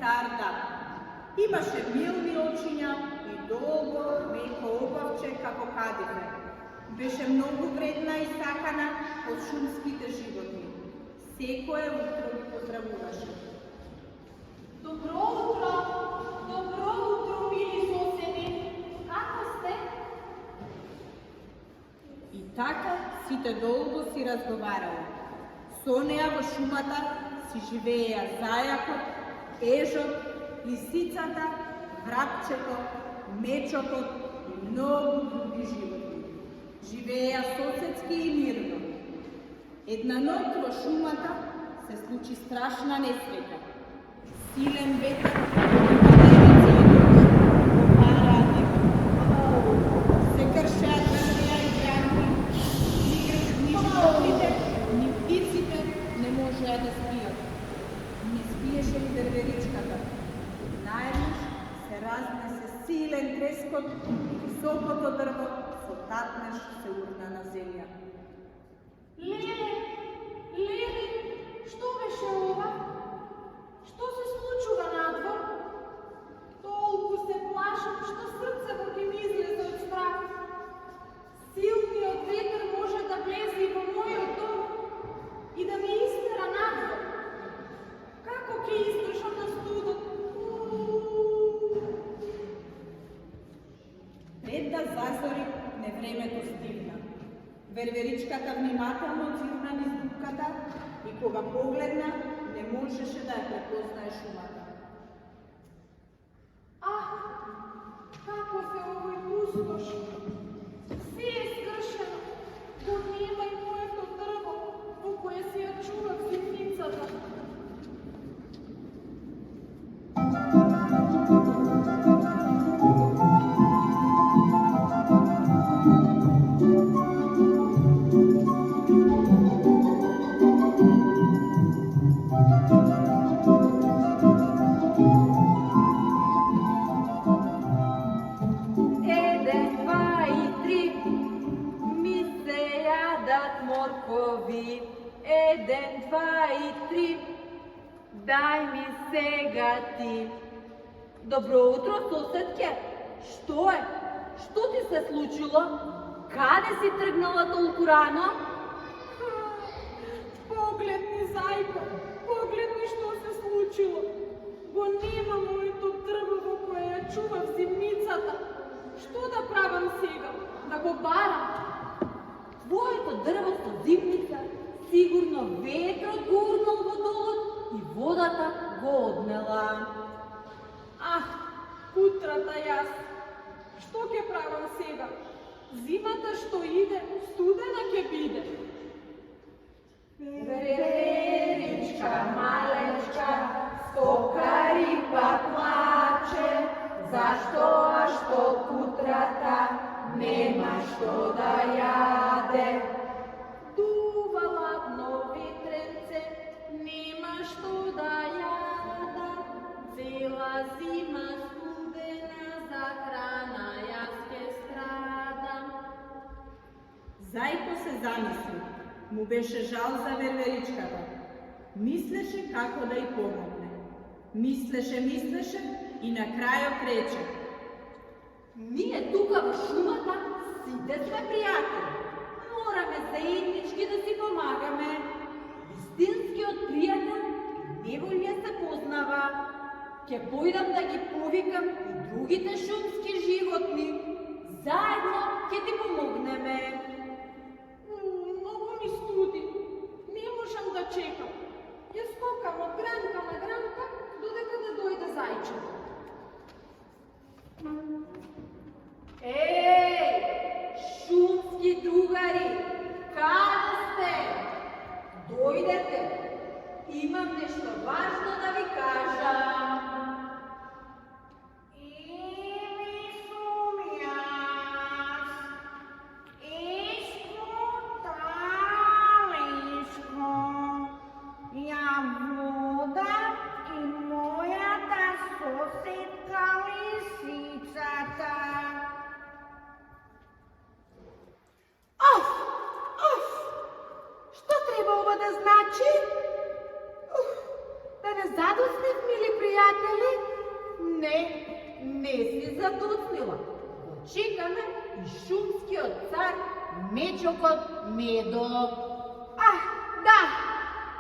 стар дат. Имаше милни очиња и долго, меко обавче како кадифе. Беше многу вредна и сакана од шумските животни. Секое утро ги поздравуваше. Добро утро, мили соседи. Како сте? И така сите долго си разговарале. Со неа во шумата си живееја зајакот, ежот, лисицата, врапчето, мечокот и многу други животни. Живееја соседски и мирно. Една ноќ во шумата се случи страшна несреќа. Силен ветер се кршеа дрвја и гранки, ни животните, ни птиците не можеа да спијат. Не спиеше и верверичката. Наеднаш се разнесе силен трескот и високото дрво со татнеш се урна на земја. Леле, што беше ова? Што се случува надвор? Толку се плашам што срцето ќе ми излезе од страх. Силниот ветер може да влезе и во мојот дом и да ме истера надвор. Како ќе издржам на студот? Пред да зазори, невремето стигна. Верверичката внимателно цирна низ дупката и кога погледна, не можеше да ја препознае шумата. Каков е овој пустош? Се е скршено. Го нема и моето дрво, во кое си ја чував зимницата. Еден, два и три, дај ми сега ти. Добро утро, соседке. Што е? Што ти се случило? Каде си тргнала толку рано? Погледни, зајко, погледни што се случило. Го нема моето дрво во кое ја чував зимницата. Што да правам сега? Да го барам? Твоето дрво со зимница сигурно ветрот го урнал во долот и водата го однела. Кутрата јас. Што ќе правам сега? Зимата што иде, студена ќе биде. Верверичка малечка, стокари па плаче, зашто што кутрата нема што да јаде. Дува ладно ветренце, нема што да јада. Цела зима студена, за храна јас ке страдам. Зајко се замисли. Му беше жал за верверичката. Мислеше како да й помогне. Мислеше и на крајот рече: Ние тука во шумата сите сме пријатели. Мораме заеднички да си помагаме. Истинскиот пријател неволја се познава. Ќе појдам да ги повикам и другите шумски животни. Заедно ќе ти помогнеме. Многу ми студи. Не можам да чекам. Ја скокам од гранка на гранка додека да дојде зајчето. Шумски другари, каде сте? Дојдете. Имам нешто важно да ви кажам. Што треба ова да значи? Да Да не задуснев, мили приятели? Не си задуцнила. Чекаме и шумскиот цар Мечокот Медо. Да,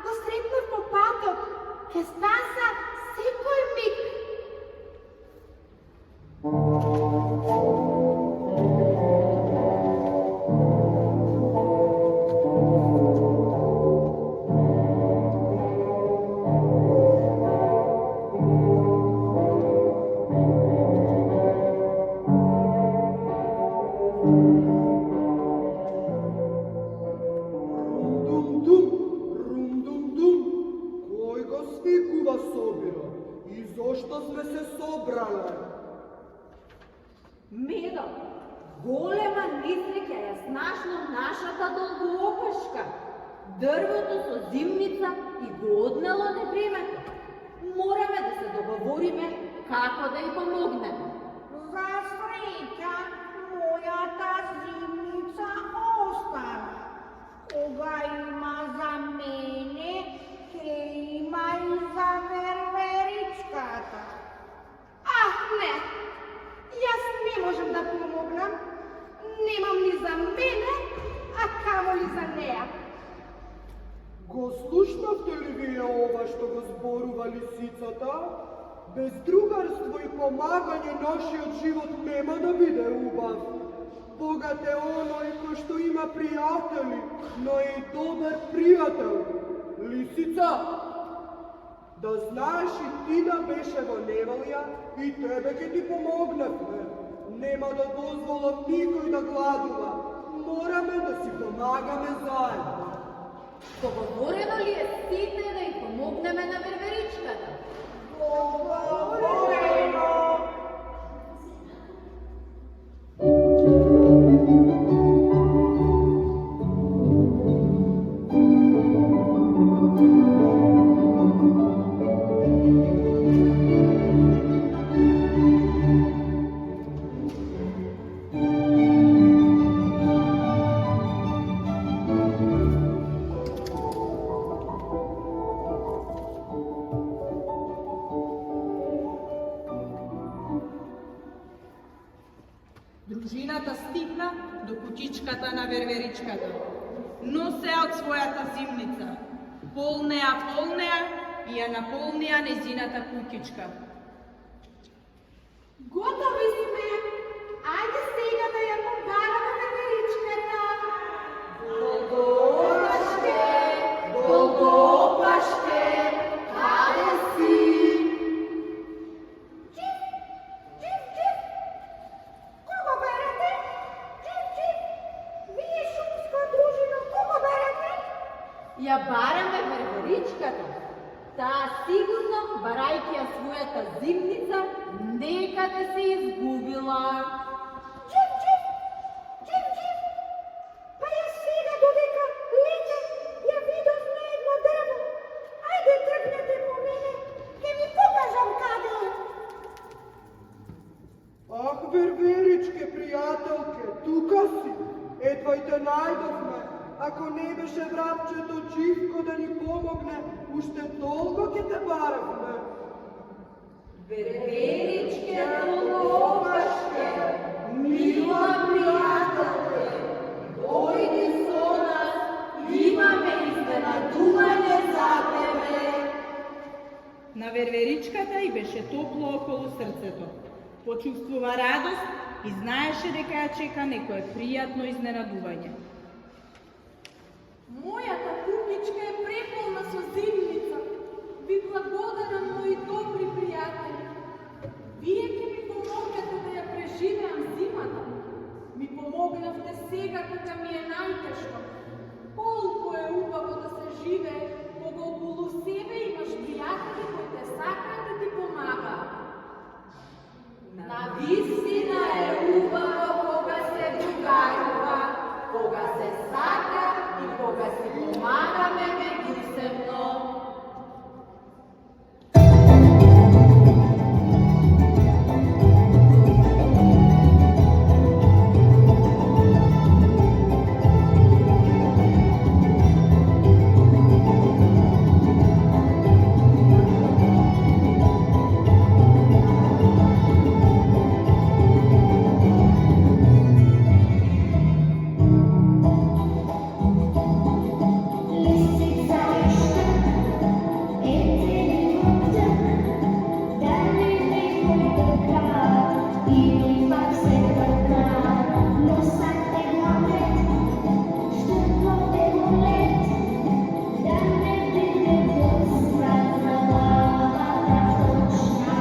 го сретнав по патот. Ке спаса секој миг. Рум-дум-дум, кој го свикува собира? И зошто сме се собрале? Медо, голема несреќа ја снашла нашата долгоопашка. Дрвото со зимница и го однело невремето. Мораме да се договориме како да й помогнеме. За среќа, мојата зимница остана. Кога има за мене, ке има и за верверичката. Не, јас не можам да помогнам. Немам ни за мене, а камо ли за неа. Го слушнавте ли вие ова што го зборува лисицата? Без другарство и помагање нашиот живот нема да биде убав. Богат е оној кој што има пријатели, но е и добар пријател. Лисица, да знаеш и ти да беше во неволја и тебе ќе ти помогневме. Нема да дозволам никој да гладува. Мораме да си помагаме заедно. Договорено ли е сите да й помогнеме на верверичката? Договорено! Дружината стигна до кутичката на верверичката. Носеа од својата зимница. Полнеа и ја наполнеа незината кутичка. Готови сме. Ајде сега да ја побараме верверичката. Долгоопашке, каде си? Кого берете? Вие шумска дружина, кого берете? Ја бараме верверичката. Таа сигурно, барајќи ја својата зимница, некаде се изгубила. Па јас сега додека летев, ја видов на едно дрво. Ајде тргнете по мене, ке ви покажам каде е. Ах, верверичке, пријателке, тука си. Едва и те најдовме. Ако не беше врапчето Живко да ни помогне, уште толку ќе те баравме. Верверичке, долгоопашке, мила пријателке, дојди со нас, имаме изненадување за тебе. На верверичката и беше топло околу срцето. Почувствува радост и знаеше дека ја чека некое пријатно изненадување. Мојата кукичка